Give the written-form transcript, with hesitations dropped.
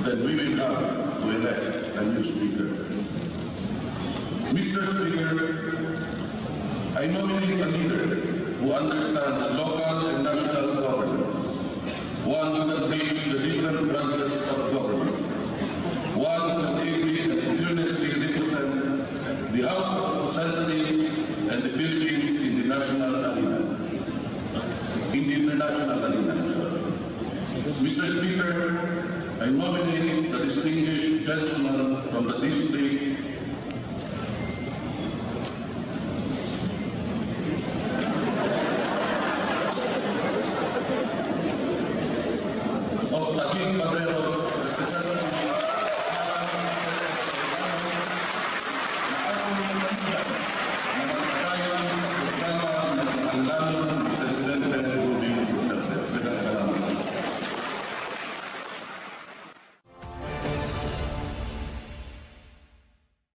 then we will have to elect a new Speaker. Mr. Speaker, I nominate a leader who understands local and national governance, one who can bridge the different branches of government, one who can ably and fearlessly represent the House of Representatives and the Philippines in the national arena, in the international arena. Mr. Speaker, I nominate the distinguished gentleman from the district of Taguig Padrero